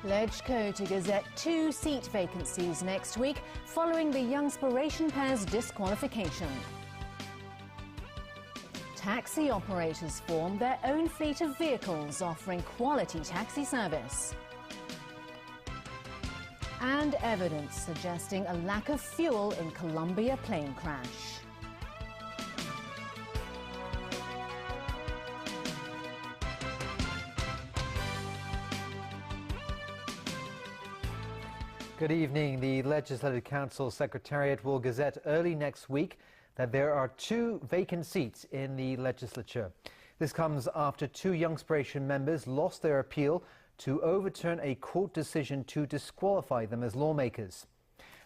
LegCo to gazette 2 seat vacancies next week following the Youngspiration pair's disqualification. Taxi operators form their own fleet of vehicles offering quality taxi service. And evidence suggesting a lack of fuel in Colombia plane crash. Good evening. The Legislative Council Secretariat will gazette early next week that there are 2 vacant seats in the legislature. This comes after 2 Youngspiration members lost their appeal to overturn a court decision to disqualify them as lawmakers.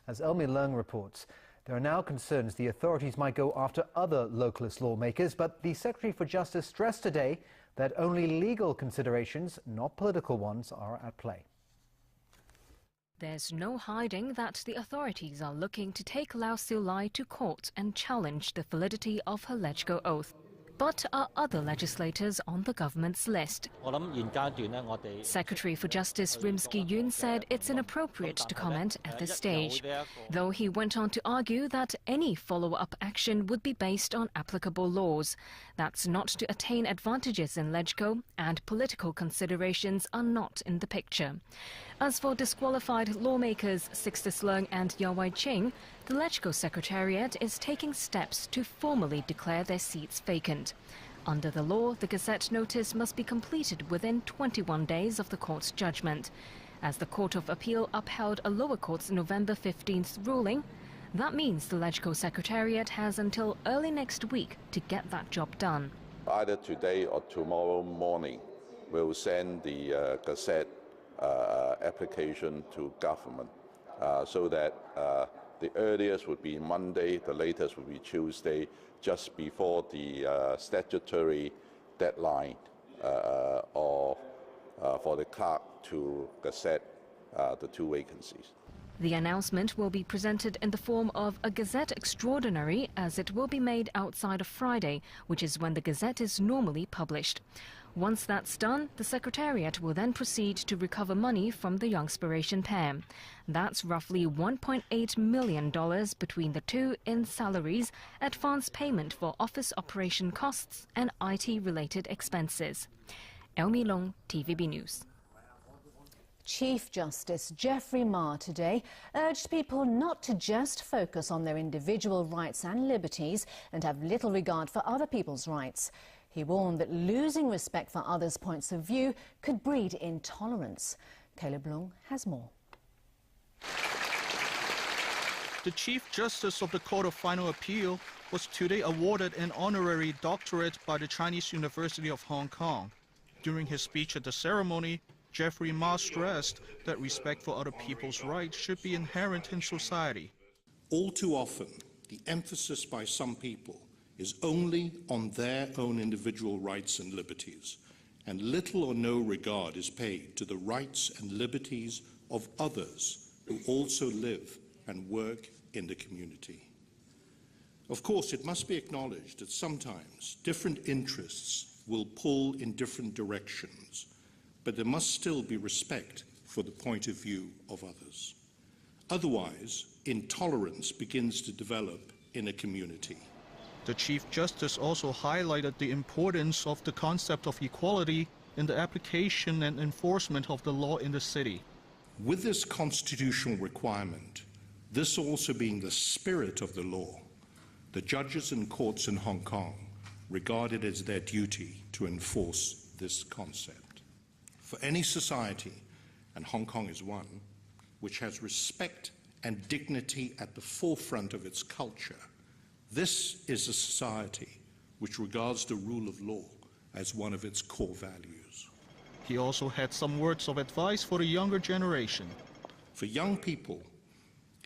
As Elmi Leung reports, there are now concerns the authorities might go after other localist lawmakers, but the Secretary for Justice stressed today that only legal considerations, not political ones, are at play. There's no hiding that the authorities are looking to take Lau Siu-lai to court and challenge the validity of her LegCo oath. But are other legislators on the government's list? Secretary for Justice Rimsky-Yoon said it's inappropriate to comment at this stage, though he went on to argue that any follow-up action would be based on applicable laws. That's not to attain advantages in LegCo, and political considerations are not in the picture. As for disqualified lawmakers Sixtus Leung and Yau Ching, the LegCo Secretariat is taking steps to formally declare their seats vacant. Under the law, the Gazette notice must be completed within 21 days of the court's judgment. As the Court of Appeal upheld a lower court's November 15th ruling, that means the LegCo Secretariat has until early next week to get that job done. Either today or tomorrow morning, we'll send the Gazette application to government so that the earliest would be Monday, the latest would be Tuesday, just before the statutory deadline or for the clerk to gazette the 2 vacancies. The announcement will be presented in the form of a Gazette Extraordinary, as it will be made outside of Friday, which is when the Gazette is normally published. Once that's done, the Secretariat will then proceed to recover money from the Youngspiration pair. That's roughly $1.8 million between the 2 in salaries, advance payment for office operation costs and IT-related expenses. Elmi Leung, TVB News. Chief Justice Geoffrey Ma today urged people not to just focus on their individual rights and liberties and have little regard for other people's rights. He warned that losing respect for others' points of view could breed intolerance. Caleb Leung has more. The Chief Justice of the Court of Final Appeal was today awarded an honorary doctorate by the Chinese University of Hong Kong. During his speech at the ceremony, Geoffrey Ma stressed that respect for other people's rights should be inherent in society. All too often, the emphasis by some people is only on their own individual rights and liberties, and little or no regard is paid to the rights and liberties of others who also live and work in the community. Of course, it must be acknowledged that sometimes different interests will pull in different directions, but there must still be respect for the point of view of others. Otherwise, intolerance begins to develop in a community. The Chief Justice also highlighted the importance of the concept of equality in the application and enforcement of the law in the city. With this constitutional requirement, this also being the spirit of the law, the judges and courts in Hong Kong regard it as their duty to enforce this concept. For any society, and Hong Kong is one, which has respect and dignity at the forefront of its culture, this is a society which regards the rule of law as one of its core values. He also had some words of advice for the younger generation. For young people,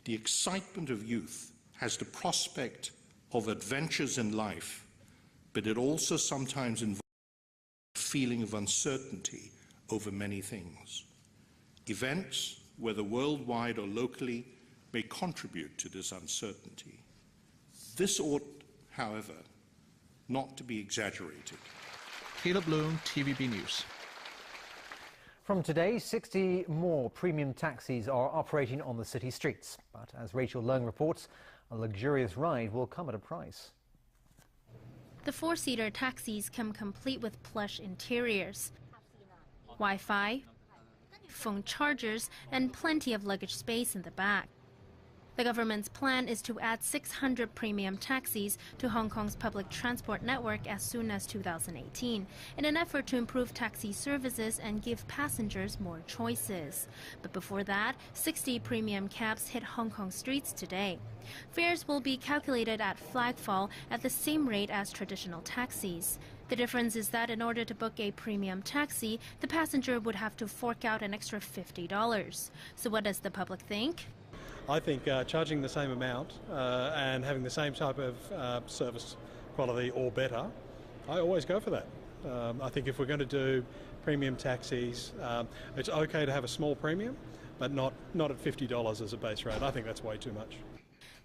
the excitement of youth has the prospect of adventures in life, but it also sometimes involves a feeling of uncertainty over many things. Events, whether worldwide or locally, may contribute to this uncertainty. This ought, however, not to be exaggerated. Caleb Bloom, TVB News. From today, 60 more premium taxis are operating on the city streets. But as Rachel Leung reports, a luxurious ride will come at a price. The four-seater taxis come complete with plush interiors, Wi-Fi, phone chargers, and plenty of luggage space in the back. The government's plan is to add 600 premium taxis to Hong Kong's public transport network as soon as 2018, in an effort to improve taxi services and give passengers more choices. But before that, 60 premium cabs hit Hong Kong streets today. Fares will be calculated at flagfall at the same rate as traditional taxis. The difference is that in order to book a premium taxi, the passenger would have to fork out an extra $50. So what does the public think? I think charging the same amount and having the same type of service quality or better, I always go for that. I think if we're going to do premium taxis, it's okay to have a small premium, but not at $50 as a base rate. I think that's way too much.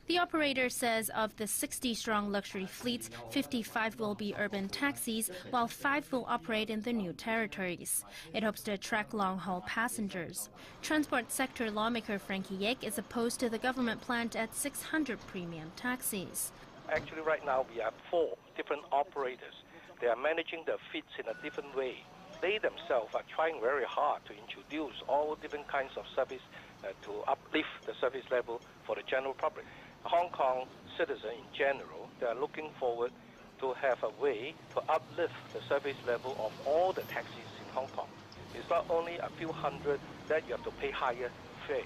The operator says of the 60-strong luxury fleets, 55 will be urban taxis, while 5 will operate in the new territories. It hopes to attract long-haul passengers. Transport sector lawmaker Frankie Yek is opposed to the government plan to add 600 premium taxis. Actually, right now we have 4 different operators. They are managing their fleets in a different way. They themselves are trying very hard to introduce all different kinds of service to uplift the service level for the general public. Hong Kong citizens in general, they are looking forward to have a way to uplift the service level of all the taxis in Hong Kong. It's not only a few hundred that you have to pay higher fare.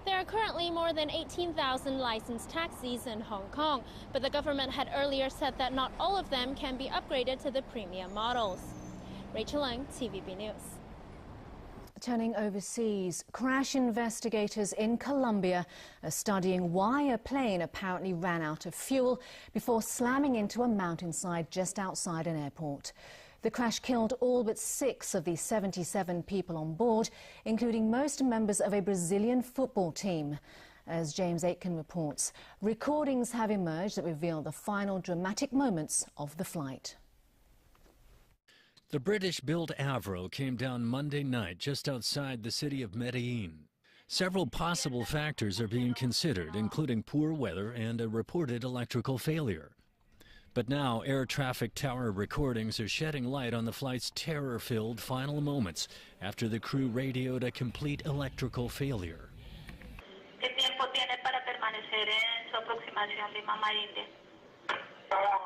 There are currently more than 18,000 licensed taxis in Hong Kong, but the government had earlier said that not all of them can be upgraded to the premium models. Rachel Leung, TVB News. Turning overseas, crash investigators in Colombia are studying why a plane apparently ran out of fuel before slamming into a mountainside just outside an airport. The crash killed all but 6 of the 77 people on board, including most members of a Brazilian football team. As James Aitken reports, recordings have emerged that reveal the final dramatic moments of the flight. The British-built Avro came down Monday night just outside the city of Medellin. Several possible factors are being considered, including poor weather and a reported electrical failure. But now air traffic tower recordings are shedding light on the flight's terror-filled final moments after the crew radioed a complete electrical failure. ¿Qué tiempo tiene para permanecer en su aproximación Lima-Marinde? Estamos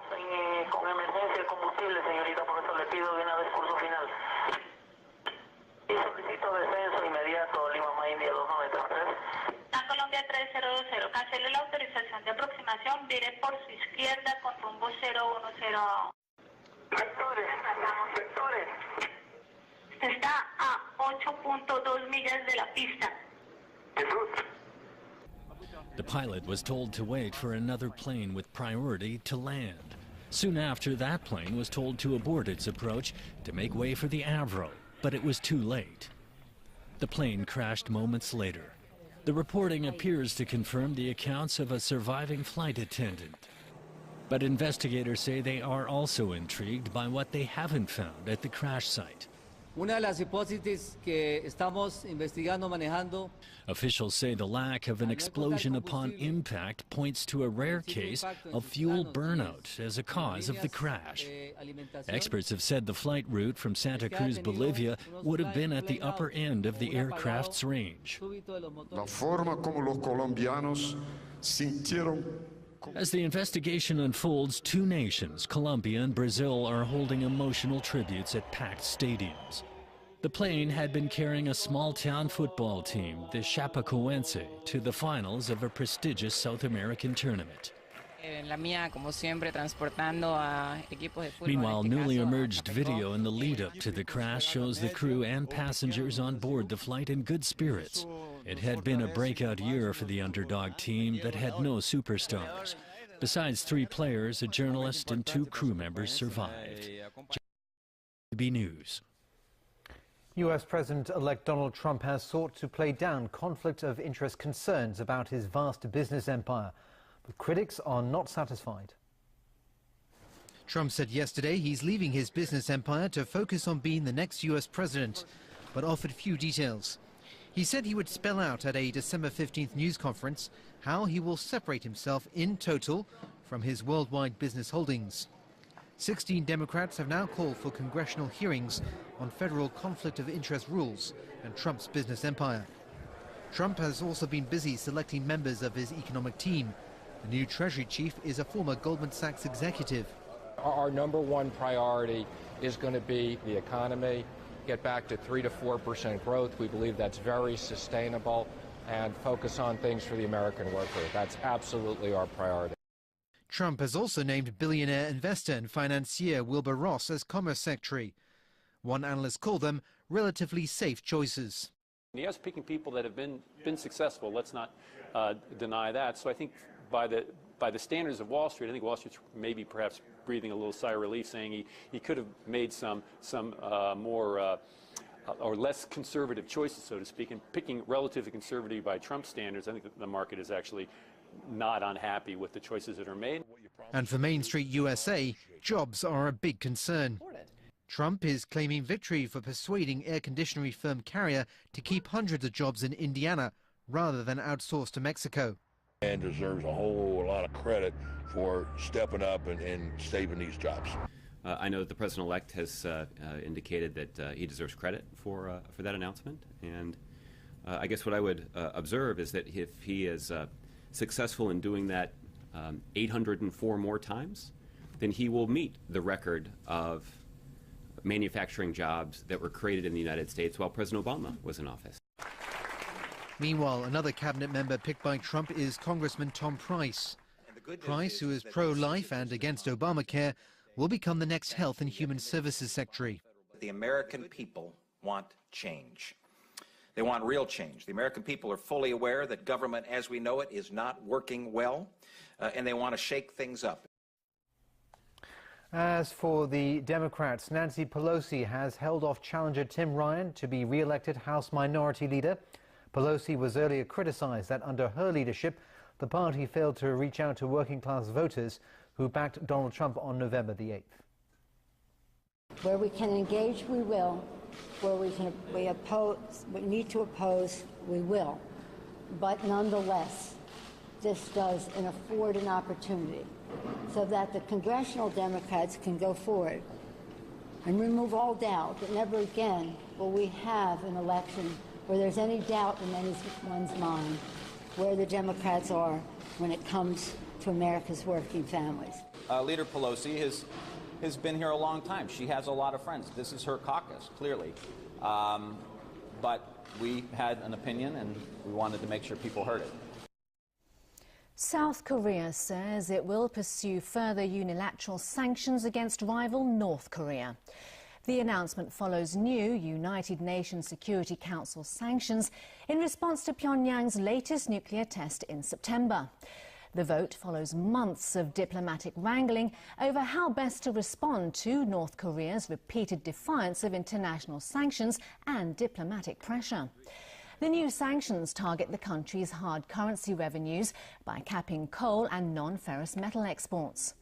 con emergencia de combustible, señorita, por eso le pido de una vez curso final. Y solicito descenso inmediato Lima India 293. A Colombia 3020, cancele la autorización de aproximación, vire por su izquierda con rumbo 010. Vectores. Está a 8.2 millas de la pista. Jesús. The pilot was told to wait for another plane with priority to land. Soon after, that plane was told to abort its approach to make way for the Avro, but it was too late. The plane crashed moments later. The reporting appears to confirm the accounts of a surviving flight attendant. But investigators say they are also intrigued by what they haven't found at the crash site. Una de las hipótesis que estamos investigando, manejando. Officials say the lack of an explosion upon impact points to a rare case of fuel burnout as a cause of the crash. Experts have said the flight route from Santa Cruz, Bolivia, would have been at the upper end of the aircraft's range. La forma como los colombianos sintieron. As the investigation unfolds, 2 nations, Colombia and Brazil, are holding emotional tributes at packed stadiums. The plane had been carrying a small-town football team, the Chapecoense, to the finals of a prestigious South American tournament. Meanwhile, newly emerged video in the lead-up to the crash shows the crew and passengers on board the flight in good spirits. It had been a breakout year for the underdog team that had no superstars. Besides 3 players, a journalist and 2 crew members survived. TVB News. U.S. President-elect Donald Trump has sought to play down conflict of interest concerns about his vast business empire, but critics are not satisfied. Trump said yesterday he's leaving his business empire to focus on being the next US president, but offered few details. He said he would spell out at a December 15th news conference how he will separate himself in total from his worldwide business holdings. 16 Democrats have now called for congressional hearings on federal conflict of interest rules and Trump's business empire. Trump has also been busy selecting members of his economic team. The new Treasury chief is a former Goldman Sachs executive. Our number one priority is going to be the economy, get back to 3 to 4% growth. We believe that's very sustainable, and focus on things for the American worker. That's absolutely our priority. Trump has also named billionaire investor and financier Wilbur Ross as Commerce Secretary. One analyst called them relatively safe choices. He has picking people that have been successful. Let's not deny that. So I think by the standards of Wall Street, I think Wall Street's maybe perhaps breathing a little sigh of relief, saying he could have made some more or less conservative choices, so to speak, and picking relatively conservative by Trump standards. I think the market is actually not unhappy with the choices that are made. And for Main Street USA, jobs are a big concern. Trump is claiming victory for persuading air conditioning firm Carrier to keep hundreds of jobs in Indiana rather than outsource to Mexico. And deserves a whole lot of credit for stepping up and saving these jobs. I know that the president-elect has indicated that he deserves credit for that announcement. And I guess what I would observe is that if he is successful in doing that 804 more times, then he will meet the record of manufacturing jobs that were created in the United States while President Obama was in office. Meanwhile, another cabinet member picked by Trump is Congressman Tom Price. Price, who is pro-life and against Obamacare, will become the next Health and Human Services Secretary. The American people want change. They want real change. The American people are fully aware that government as we know it is not working well, and they want to shake things up. As for the Democrats, Nancy Pelosi has held off challenger Tim Ryan to be re-elected House Minority Leader. Pelosi was earlier criticized that under her leadership, the party failed to reach out to working-class voters who backed Donald Trump on November the 8th. Where we can engage, we will. Where we need to oppose, we will. But nonetheless, this does afford an opportunity so that the congressional Democrats can go forward and remove all doubt that never again will we have an election where there's any doubt in anyone's mind where the Democrats are when it comes to America's working families. Leader Pelosi has been here a long time. She has a lot of friends. This is her caucus, clearly. But we had an opinion, and we wanted to make sure people heard it. South Korea says it will pursue further unilateral sanctions against rival North Korea. The announcement follows new United Nations Security Council sanctions in response to Pyongyang's latest nuclear test in September. The vote follows months of diplomatic wrangling over how best to respond to North Korea's repeated defiance of international sanctions and diplomatic pressure. The new sanctions target the country's hard currency revenues by capping coal and non-ferrous metal exports.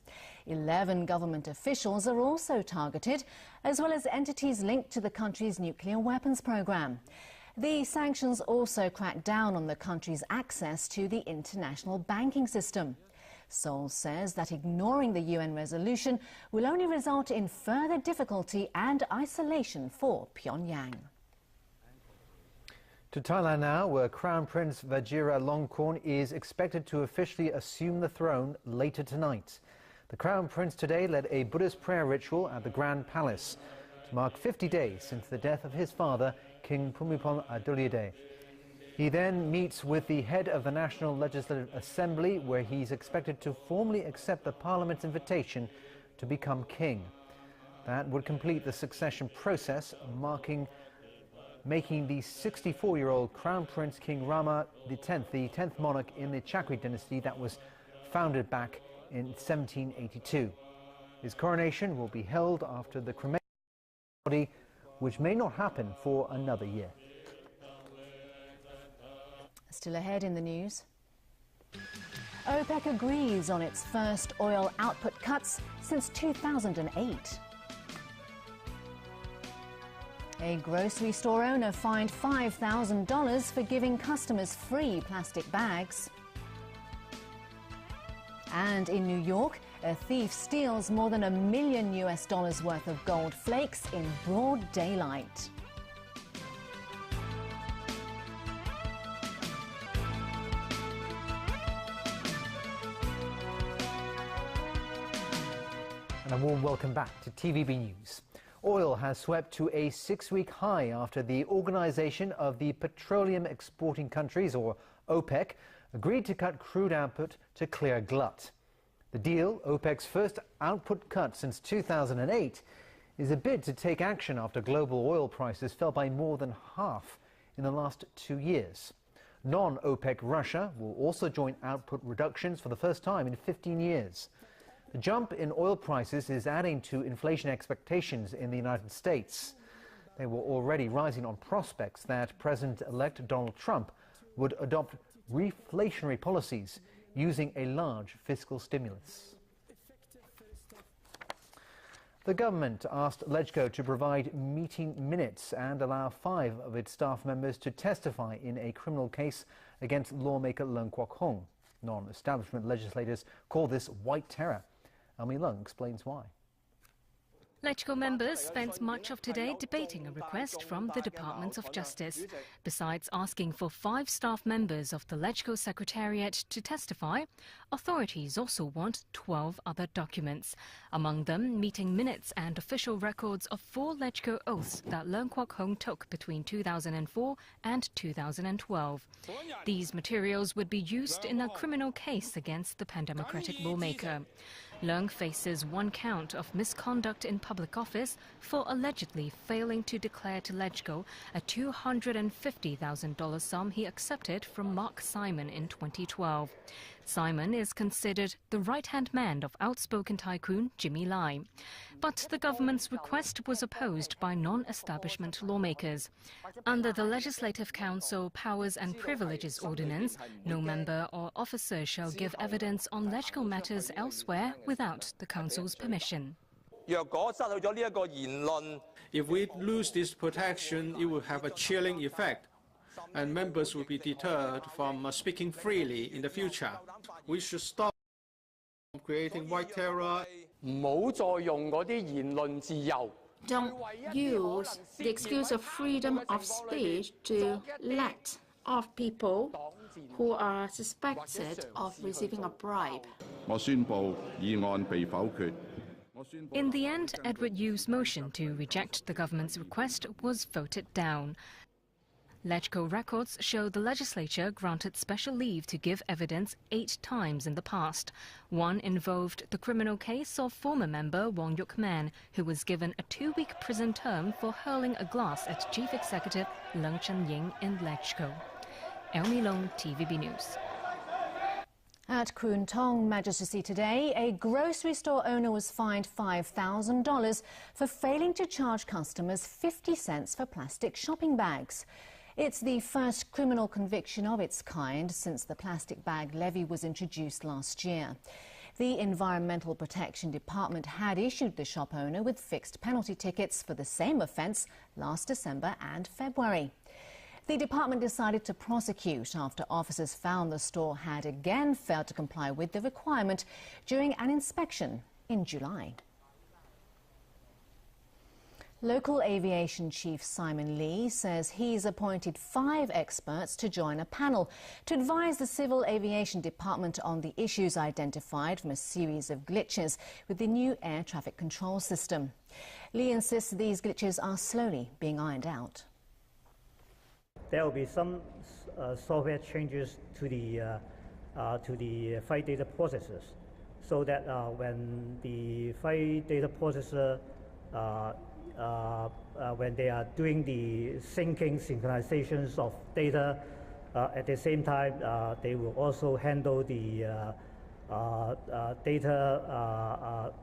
11 government officials are also targeted, as well as entities linked to the country's nuclear weapons program. The sanctions also crack down on the country's access to the international banking system. Seoul says that ignoring the UN resolution will only result in further difficulty and isolation for Pyongyang. To Thailand now, where Crown Prince Vajiralongkorn is expected to officially assume the throne later tonight. The Crown Prince today led a Buddhist prayer ritual at the Grand Palace to mark 50 days since the death of his father, King Bhumibol Adulyadej. He then meets with the head of the National Legislative Assembly, where he's expected to formally accept the Parliament's invitation to become king. That would complete the succession process, making the 64-year-old Crown Prince King Rama X, the 10th monarch in the Chakri dynasty that was founded back in 1782. His coronation will be held after the cremation of the body, which may not happen for another year. Still ahead in the news. OPEC agrees on its first oil output cuts since 2008. A grocery store owner fined $5,000 for giving customers free plastic bags. And in New York, a thief steals more than $1 million worth of gold flakes in broad daylight. And a warm welcome back to TVB News. Oil has swept to a 6-week high after the Organization of the Petroleum Exporting Countries, or OPEC, agreed to cut crude output to clear a glut. The deal, OPEC's first output cut since 2008, is a bid to take action after global oil prices fell by more than half in the last 2 years. Non-OPEC Russia will also join output reductions for the first time in 15 years. The jump in oil prices is adding to inflation expectations in the United States. They were already rising on prospects that President-elect Donald Trump would adopt reflationary policies using a large fiscal stimulus. The government asked LegCo to provide meeting minutes and allow 5 of its staff members to testify in a criminal case against lawmaker Leung Kwok-hong. Non-establishment legislators call this white terror. Elmi Leung explains why. LegCo members spent much of today debating a request from the Department of Justice. Besides asking for 5 staff members of the LegCo Secretariat to testify, authorities also want 12 other documents. Among them, meeting minutes and official records of 4 LegCo oaths that Leung Kwok-hong took between 2004 and 2012. These materials would be used in a criminal case against the pan-democratic lawmaker. Leung faces 1 count of misconduct in public office for allegedly failing to declare to LegCo a $250,000 sum he accepted from Mark Simon in 2012. Simon is considered the right-hand man of outspoken tycoon Jimmy Lai. But the government's request was opposed by non-establishment lawmakers. Under the Legislative Council Powers and Privileges Ordinance, no member or officer shall give evidence on LegCo matters elsewhere without the Council's permission. If we lose this protection, it will have a chilling effect, and members will be deterred from speaking freely in the future. We should stop creating white terror. Don't use the excuse of freedom of speech to let off people who are suspected of receiving a bribe. In the end, Edward Yu's motion to reject the government's request was voted down. LegCo records show the legislature granted special leave to give evidence 8 times in the past. One involved the criminal case of former member Wong Yuk-man, who was given a 2-week prison term for hurling a glass at Chief Executive Leung Chun-ying in LegCo. Elmi Leung, TVB News. At Kwun Tong Magistracy today, a grocery store owner was fined $5,000 for failing to charge customers 50 cents for plastic shopping bags. It's the first criminal conviction of its kind since the plastic bag levy was introduced last year. The Environmental Protection Department had issued the shop owner with fixed penalty tickets for the same offence last December and February. The department decided to prosecute after officers found the store had again failed to comply with the requirement during an inspection in July. Local aviation chief Simon Lee says he's appointed 5 experts to join a panel to advise the Civil Aviation Department on the issues identified from a series of glitches with the new air traffic control system. Lee insists these glitches are slowly being ironed out. There will be some software changes to the flight data processors, so that when the flight data processor when they are doing the syncing synchronizations of data, at the same time they will also handle the data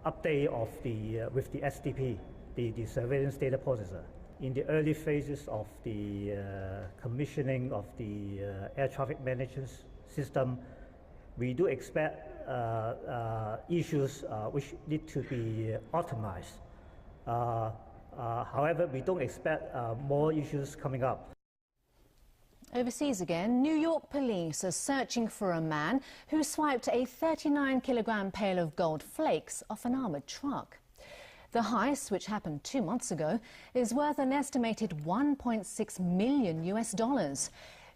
update of with the SDP, the surveillance data processor. In the early phases of the commissioning of the air traffic management system, we do expect issues which need to be optimized. However, we don't expect more issues coming up. Overseas again, New York police are searching for a man who swiped a 39-kilogram pail of gold flakes off an armoured truck. The heist, which happened 2 months ago, is worth an estimated $1.6 million.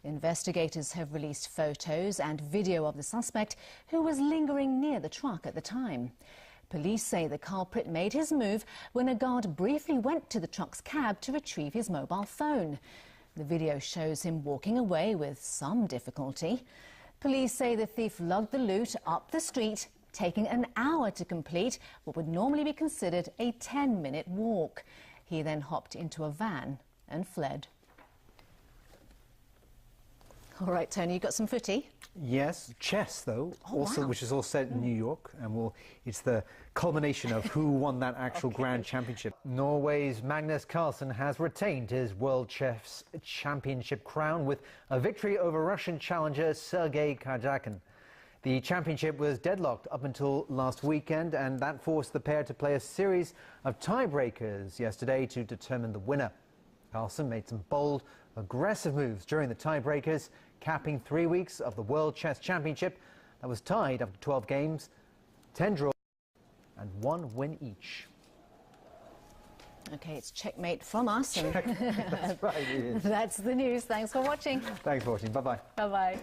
Investigators have released photos and video of the suspect, who was lingering near the truck at the time. Police say the culprit made his move when a guard briefly went to the truck's cab to retrieve his mobile phone. The video shows him walking away with some difficulty. Police say the thief lugged the loot up the street, taking an hour to complete what would normally be considered a 10-minute walk. He then hopped into a van and fled. All right, Tony, you got some footy? Yes, chess, though, wow. which is all set in New York, and it's the culmination of who won that actual Grand Championship. Norway's Magnus Carlsen has retained his World Chess Championship crown with a victory over Russian challenger Sergei Karjakin. The championship was deadlocked up until last weekend, and that forced the pair to play a series of tiebreakers yesterday to determine the winner. Carlsen made some bold, aggressive moves during the tiebreakers, capping 3 weeks of the World Chess Championship that was tied after 12 games, 10 draws and 1 win each. OK, it's checkmate from us. That's right, it is. That's the news. Thanks for watching. Thanks for watching. Bye-bye. Bye-bye.